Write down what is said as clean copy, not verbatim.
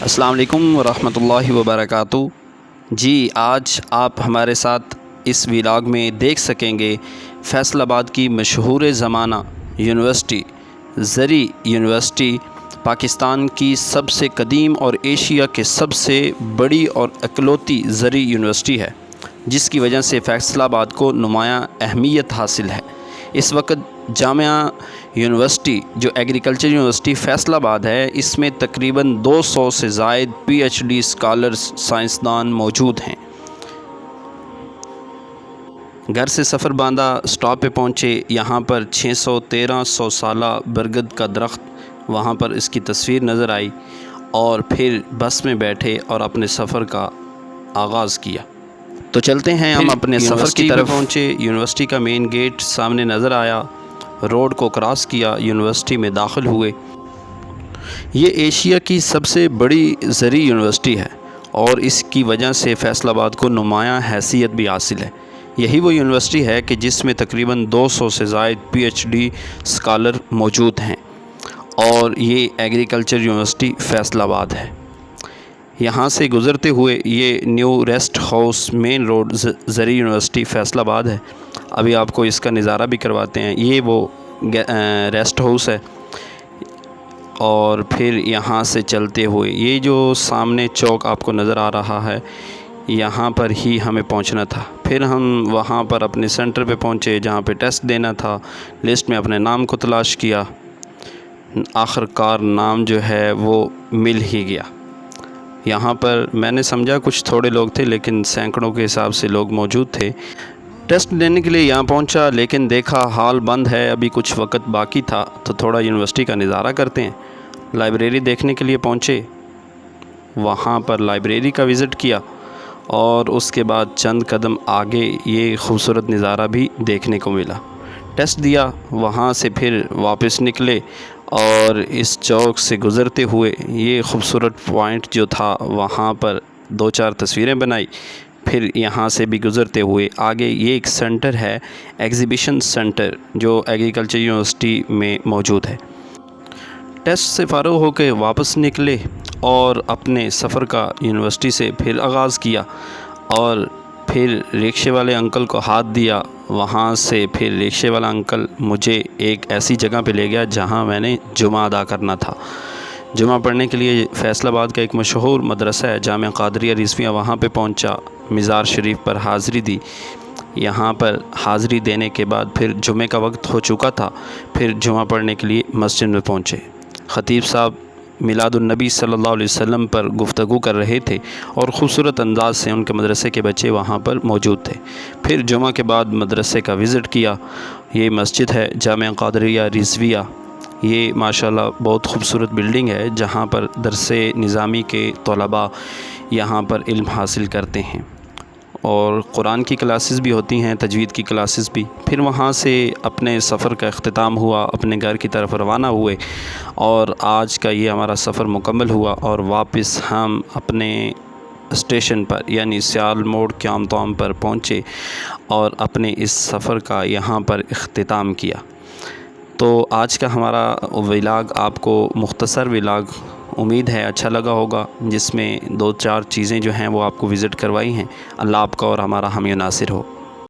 السلام علیکم ورحمۃ اللہ وبرکاتہ۔ جی آج آپ ہمارے ساتھ اس ولاگ میں دیکھ سکیں گے فیصل آباد کی مشہور زمانہ یونیورسٹی زرعی یونیورسٹی پاکستان کی سب سے قدیم اور ایشیا کے سب سے بڑی اور اکلوتی زرعی یونیورسٹی ہے، جس کی وجہ سے فیصل آباد کو نمایاں اہمیت حاصل ہے۔ اس وقت جامعہ یونیورسٹی جو ایگریکلچر یونیورسٹی فیصل آباد ہے، اس میں تقریباً 200 سے زائد PhD اسکالرز سائنسدان موجود ہیں۔ گھر سے سفر باندھا سٹاپ پہ پہنچے، یہاں پر 1300 سالہ برگد کا درخت، وہاں پر اس کی تصویر نظر آئی، اور پھر بس میں بیٹھے اور اپنے سفر کا آغاز کیا۔ تو چلتے ہیں ہم اپنے سفر کی طرف پہنچے۔ یونیورسٹی کا مین گیٹ سامنے نظر آیا، روڈ کو کراس کیا، یونیورسٹی میں داخل ہوئے۔ یہ ایشیا کی سب سے بڑی زرعی یونیورسٹی ہے اور اس کی وجہ سے فیصل آباد کو نمایاں حیثیت بھی حاصل ہے۔ یہی وہ یونیورسٹی ہے کہ جس میں تقریباً 200 سے زائد PhD اسکالر موجود ہیں، اور یہ ایگریکلچر یونیورسٹی فیصل آباد ہے۔ یہاں سے گزرتے ہوئے یہ new rest house main road زرعی یونیورسٹی فیصل آباد ہے۔ ابھی آپ کو اس کا نظارہ بھی کرواتے ہیں۔ یہ وہ ریسٹ ہاؤس ہے، اور پھر یہاں سے چلتے ہوئے یہ جو سامنے چوک آپ کو نظر آ رہا ہے، یہاں پر ہی ہمیں پہنچنا تھا۔ پھر ہم وہاں پر اپنے سینٹر پہ پہنچے جہاں پہ ٹیسٹ دینا تھا۔ لسٹ میں اپنے نام کو تلاش کیا، آخر کار نام جو ہے وہ مل ہی گیا۔ یہاں پر میں نے سمجھا کچھ تھوڑے لوگ تھے، لیکن سینکڑوں کے حساب سے لوگ موجود تھے۔ ٹیسٹ دینے کے لیے یہاں پہنچا، لیکن دیکھا ہال بند ہے، ابھی کچھ وقت باقی تھا تو تھوڑا یونیورسٹی کا نظارہ کرتے ہیں۔ لائبریری دیکھنے کے لیے پہنچے، وہاں پر لائبریری کا وزٹ کیا، اور اس کے بعد چند قدم آگے یہ خوبصورت نظارہ بھی دیکھنے کو ملا۔ ٹیسٹ دیا، وہاں سے پھر واپس نکلے، اور اس چوک سے گزرتے ہوئے یہ خوبصورت پوائنٹ جو تھا وہاں پر 2-4 تصویریں بنائی۔ پھر یہاں سے بھی گزرتے ہوئے آگے یہ ایک سینٹر ہے، ایگزیبیشن سینٹر، جو ایگریکلچر یونیورسٹی میں موجود ہے۔ ٹیسٹ سے فارغ ہو کے واپس نکلے اور اپنے سفر کا یونیورسٹی سے پھر آغاز کیا، اور پھر رکشے والے انکل کو ہاتھ دیا۔ وہاں سے پھر رکشے والا انکل مجھے ایک ایسی جگہ پہ لے گیا جہاں میں نے جمعہ ادا کرنا تھا۔ جمعہ پڑھنے کے لیے فیصل آباد کا ایک مشہور مدرسہ ہے جامعہ قادریہ رضویہ، وہاں پہ پہنچا، مزار شریف پر حاضری دی۔ یہاں پر حاضری دینے کے بعد پھر جمعے کا وقت ہو چکا تھا، پھر جمعہ پڑھنے کے لیے مسجد میں پہنچے۔ خطیب صاحب میلاد النبی صلی اللہ علیہ وسلم پر گفتگو کر رہے تھے، اور خوبصورت انداز سے ان کے مدرسے کے بچے وہاں پر موجود تھے۔ پھر جمعہ کے بعد مدرسے کا وزٹ کیا۔ یہ مسجد ہے جامعہ قادریہ رضویہ، یہ ماشاءاللہ بہت خوبصورت بلڈنگ ہے جہاں پر درس نظامی کے طلباء یہاں پر علم حاصل کرتے ہیں، اور قرآن کی کلاسز بھی ہوتی ہیں، تجوید کی کلاسز بھی۔ پھر وہاں سے اپنے سفر کا اختتام ہوا، اپنے گھر کی طرف روانہ ہوئے، اور آج کا یہ ہمارا سفر مکمل ہوا، اور واپس ہم اپنے اسٹیشن پر یعنی سیال موڑ قیام طعام پر پہنچے، اور اپنے اس سفر کا یہاں پر اختتام کیا۔ تو آج کا ہمارا ولاگ آپ کو مختصر ولاگ امید ہے اچھا لگا ہوگا، جس میں 2-4 چیزیں جو ہیں وہ آپ کو وزٹ کروائی ہیں۔ اللہ آپ کا اور ہمارا حامی و ناصر ہو۔